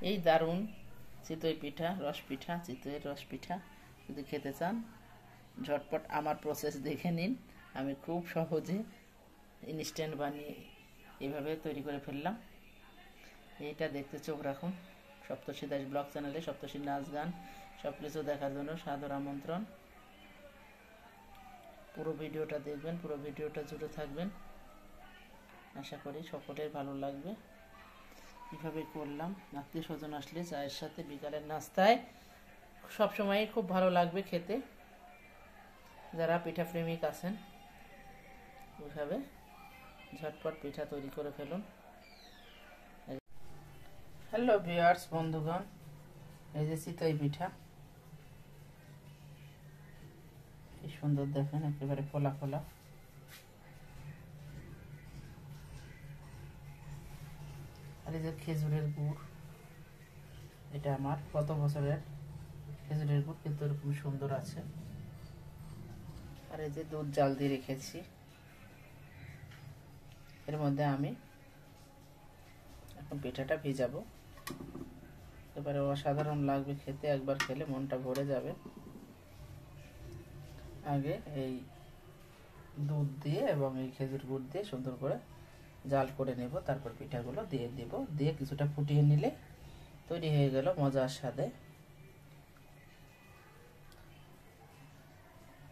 এই দারুণ চিতই পিঠা, রস পিঠা, চিতইয়ের রস পিঠা যদি খেতে চান ঝটপট আমার প্রসেস দেখে নিন। আমি খুব সহজে ইনস্ট্যান্ট বানিয়ে এভাবে তৈরি করে ফেললাম। এইটা দেখতে চোখ রাখুন সপ্তর্ষি দাস ব্লগ চ্যানেলে। সপ্তর্ষির নাচ গান সব কিছু দেখার জন্য সাদর আমন্ত্রণ। পুরো ভিডিওটা দেখবেন, পুরো ভিডিওটা জুড়ে থাকবেন। আশা করি সকলের ভালো লাগবে। কীভাবে করলাম, আত্মীয় স্বজন আসলে চায়ের সাথে বিকালের নাস্তায় সবসময় খুব ভালো লাগবে খেতে। যারা পিঠা প্রেমিক আছেন ওইভাবে ঝটপট পিঠা তৈরি করে ফেলুন। হ্যালো ভিউয়ার্স, বন্ধুগণ, এই যে চিতই পিঠা কি সুন্দর দেখেন, একেবারে ফোলা ফোলা। আর এই যে খেজুরের গুড়, এটা আমার গত বছরের খেজুরের গুড়, কিন্তু এরকম সুন্দর আছে। আর এই যে দুধ জাল দিয়ে রেখেছি, এর মধ্যে আমি এখন পিঠাটা ভিজাবো। এবারে অসাধারণ লাগবে খেতে, একবার খেলে মনটা ভরে যাবে। আগে এই দুধ দিয়ে এবং এই খেজুর গুড় দিয়ে সুন্দর করে জাল করে নেব, তারপর পিঠাগুলো দিয়ে দেব। দিয়ে কিছুটা ফুটিয়ে নিলে তৈরি হয়ে গেল মজার স্বাদে,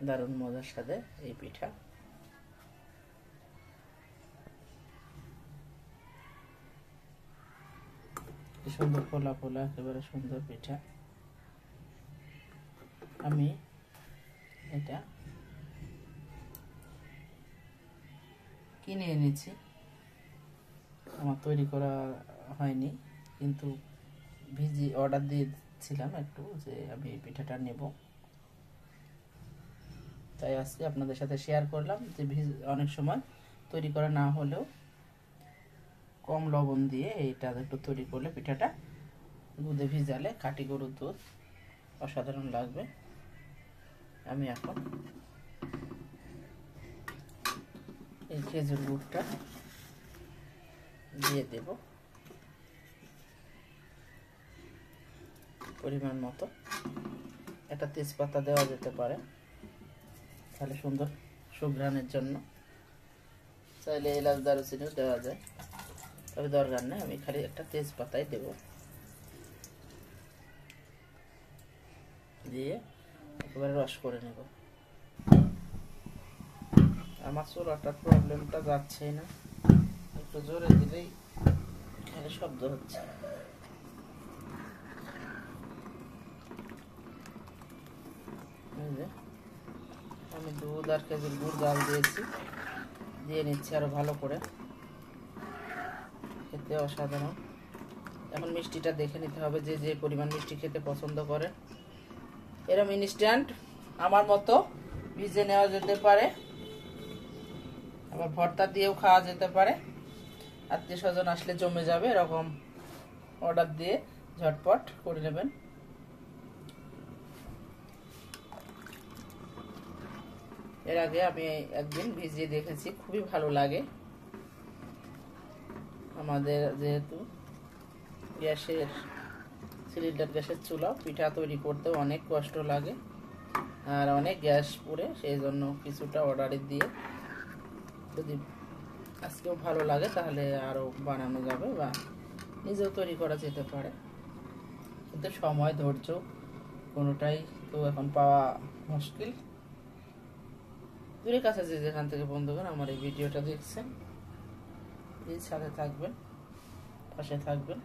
দারুণ মজার স্বাদে এই পিঠা। সুন্দর ফোলা ফোলা, একেবারে সুন্দর পিঠা। আমি এটা কিনে এনেছি, আমার তৈরি করা হয়নি, কিন্তু ভিজি অর্ডার দিয়েছিলাম একটু যে আমি এই পিঠাটা নেব, তাই আজকে আপনাদের সাথে শেয়ার করলাম যে অনেক সময় তৈরি করা না হলেও কম লবণ দিয়ে এইটা একটু তৈরি করলে পিঠাটা দুধে ভিজালে, খাঁটি গরুর দুধ, অসাধারণ লাগবে। আমি এখন এই খেজুর গুড়টা দিয়ে দেব পরিমাণ মতো। একটা তেজপাতা দেওয়া যেতে পারে, তাহলে সুন্দর সুঘ্রাণের জন্য। চাইলে এলাচ দারুচিনিও দেওয়া যায়, তবে দরকার নেই, আমি খালি একটা তেজপাতাই দেব। দিয়ে একেবারে রস করে নেব। আমার চুলাটার প্রবলেমটা যাচ্ছেই না, একটু জোরে দিলেই এখানে শব্দ হচ্ছে। আমি দুধ আর খেজুর গুড় জাল দিয়েছি, দিয়ে নিচ্ছি আরো ভালো করে। খেতে অসাধারণ। এখন মিষ্টিটা দেখে নিতে হবে, যে যে পরিমাণ মিষ্টি খেতে পছন্দ করে। এরকম ইনস্ট্যান্ট আমার মতো ভিজে নেওয়া যেতে পারে, আবার ভর্তা দিয়েও খাওয়া যেতে পারে। আত্মীয় স্বজন আসলে জমে যাবে, এরকম অর্ডার দিয়ে ঝটপট করে নেবেন। এর আগে আমি একদিন ভিজিয়ে দেখেছি, খুবই ভালো লাগে। আমাদের যেহেতু গ্যাসের সিলিন্ডার, গ্যাসের চুলা, পিঠা তৈরি করতে অনেক কষ্ট লাগে আর অনেক গ্যাস পুড়ে, সেই জন্য কিছুটা অর্ডারে দিয়ে যদি আজকেও ভালো লাগে তাহলে আরও বানানো যাবে বা নিজেও তৈরি করা যেতে পারে। কিন্তু সময়, ধৈর্য কোনোটাই তো এখন পাওয়া মুশকিল। দূরের কাছে যে যেখান থেকে বন্ধুগণ আমার এই ভিডিওটা দেখছেন, প্লিজ সাথে থাকবেন, পাশে থাকবেন।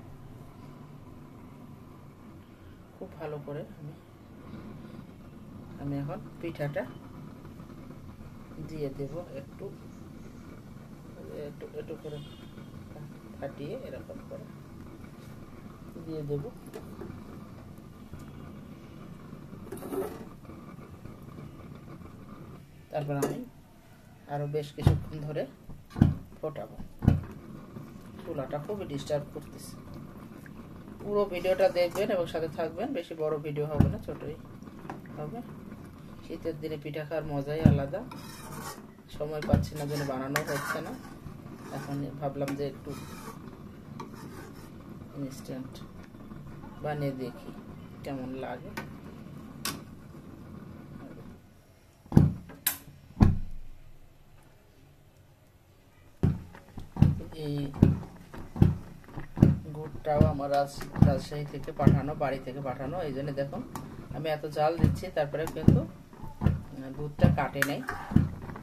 খুব ভালো করে আমি এখন পিঠাটা দিয়ে দেব, একটু একটু একটু করে ফাটিয়ে এরকম করে দিয়ে দেব। তারপর আমি আরো বেশ কিছুক্ষণ ধরে ফোটাবো। চুলাটা খুবই ডিস্টার্ব করতেছে। পুরো ভিডিওটা দেখবেন এবং সাথে থাকবেন। বেশি বড় ভিডিও হবে না, ছোটই হবে। শীতের দিনে পিঠা খাওয়ার মজাই আলাদা। সময় পাচ্ছি না জন্য বানানো হচ্ছে না। এখন ভাবলাম যে একটু ইনস্ট্যান্ট বানিয়ে দেখি কেমন লাগে। এই গুড়টাও আমার রাজশাহী থেকে পাঠানো, বাড়ি থেকে পাঠানো, এই জন্য দেখুন আমি এত জাল দিচ্ছি, তারপরে কিন্তু দুধটা কাটে নাই,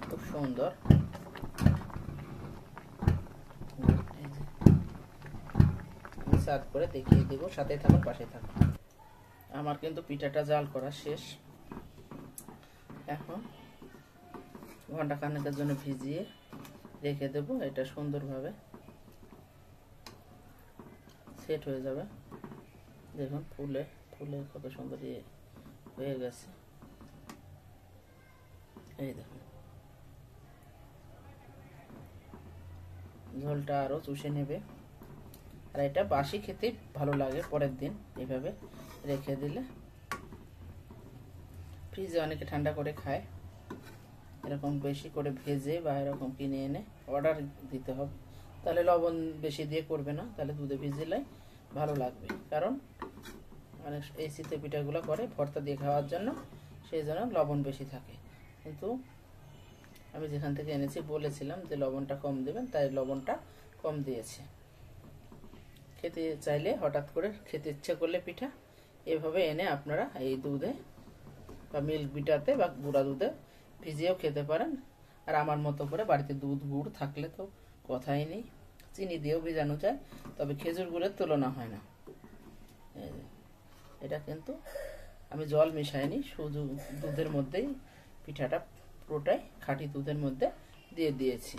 খুব সুন্দর। সার্ভ করে দেখিয়ে দেব, সাথে থাকুন, পাশে থাকুন। আমার কিন্তু পিঠাটা জাল করা শেষ। এখন ঘন্টা খানেকের জন্য ভিজিয়ে রেখে দেব, এটা সুন্দরভাবে সেট হয়ে যাবে। দেখুন ফুলে ফুলে কত সুন্দর হয়ে গেছে। এই দেখুন ঝোলটা আরো চুষে নেবে। আর এটা বাসি খেতে ভালো লাগে, পরের দিন এইভাবে রেখে দিলে। ফ্রিজে অনেকে ঠান্ডা করে খায়, এরকম বেশি করে ভেজে বা এরকম কিনে এনে অর্ডার দিতে হবে, তাহলে লবণ বেশি দিয়ে করবে না, তাহলে দুধে ভিজিলে ভালো লাগবে। কারণ অনেক এই শীতের পিঠাগুলো করে ভর্তা দিয়ে খাওয়ার জন্য, সেই জন্য লবণ বেশি থাকে। কিন্তু আমি যেখান থেকে এনেছি বলেছিলাম যে লবণটা কম দেবেন, তাই লবণটা কম দিয়েছে। খেতে চাইলে, হঠাৎ করে খেতে ইচ্ছে করলে পিঠা এভাবে এনে আপনারা এই দুধে বা মিল্ক বিটাতে বা গুঁড়া দুধে ভিজিয়েও খেতে পারেন। আর আমার মতো করে বাড়িতে দুধ গুড় থাকলে তো কথাই নেই, চিনি দিয়েও ভিজানো যায়, তবে খেজুর গুড়ের তুলনা হয় না। এটা কিন্তু আমি জল মিশাইনি, শুধু দুধের মধ্যেই পিঠাটা পুরোটাই খাঁটি দুধের মধ্যে দিয়ে দিয়েছি।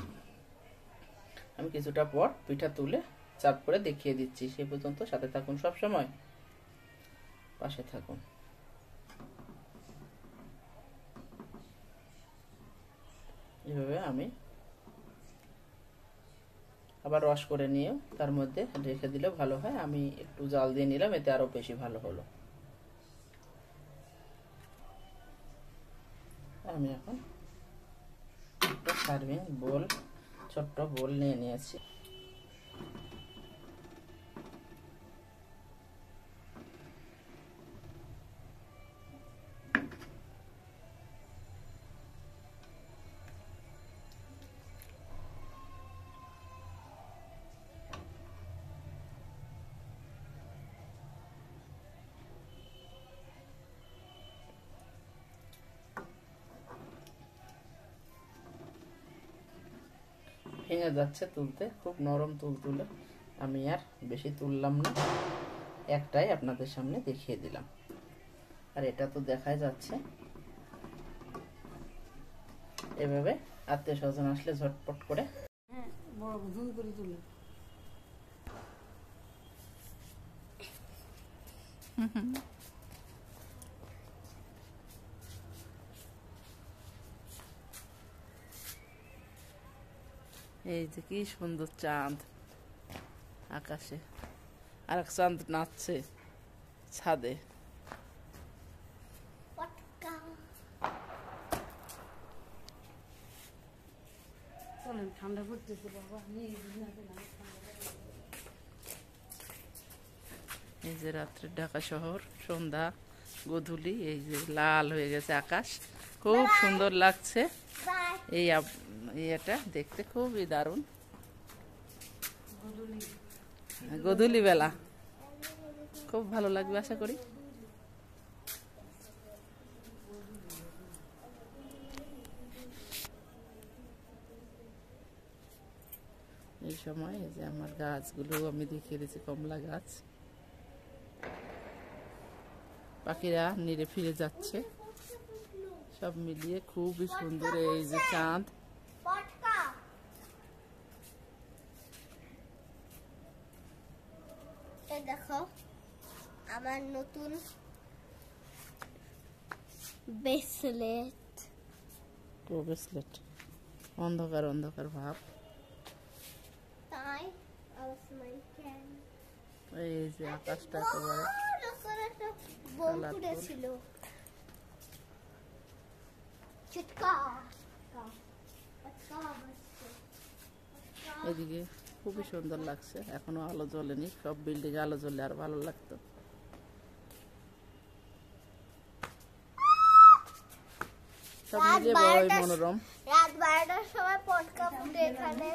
আমি কিছুটা পর পিঠা তুলে চাপ করে দেখিয়ে দিচ্ছি, সে পর্যন্ত সাথে থাকুন, সব সময় পাশে থাকুন। এভাবে আমি আবার রস করে নিয়েও তার মধ্যে রেখে দিলেও ভালো হয়। আমি একটু জাল দিয়ে নিলাম, এতে আরো বেশি ভালো হলো। আমি এখন একটা সার্ভিং বোল, ছোট্ট বোল নিয়ে নিয়েছি। ভেঙে যাচ্ছে তুলতে, খুব নরম তুলতুলে, আমি আর বেশি তুললাম না, একটাই আপনাদের সামনে দেখিয়ে দিলাম। আর এটা তো দেখাই যাচ্ছে। এভাবে আত্মীয় স্বজন আসলে ঝটপট করে এই যে কি সুন্দর চাঁদ আকাশে, আর এক চাঁদ নাচছে ছাদে। ঠান্ডা পড়তেছে বাবা, এই যে রাত্রে ঢাকা শহর, সন্ধ্যা গোধূলি, এই যে লাল হয়ে গেছে আকাশ, খুব সুন্দর লাগছে। এই এটা দেখতে খুবই দারুণ। গোধূলি বেলা খুব ভালো লাগবে আশা করি। এই সময় এই যে আমার গাছগুলো আমি দেখিয়ে দিচ্ছি, কমলা গাছ, পাখিরা নিরে ফিরে যাচ্ছে, সব মিলিয়ে খুবই সুন্দর। এই যে চাঁদ, দেখো আমার নতুন ব্রেসলেট, অন্ধকার অন্ধকার ভাব। তাই এই যে আকাশটা একেবারে ছিল। এদিকে খুবই সুন্দর লাগছে, এখনো আলো জ্বলেনি, সব বিল্ডিং আলো জ্বললে আর ভালো লাগতো। সব রাত মিলিয়ে বড়ই 12টার মনোরম। রাত 12টার সময় পটকা ফুটে এখানে।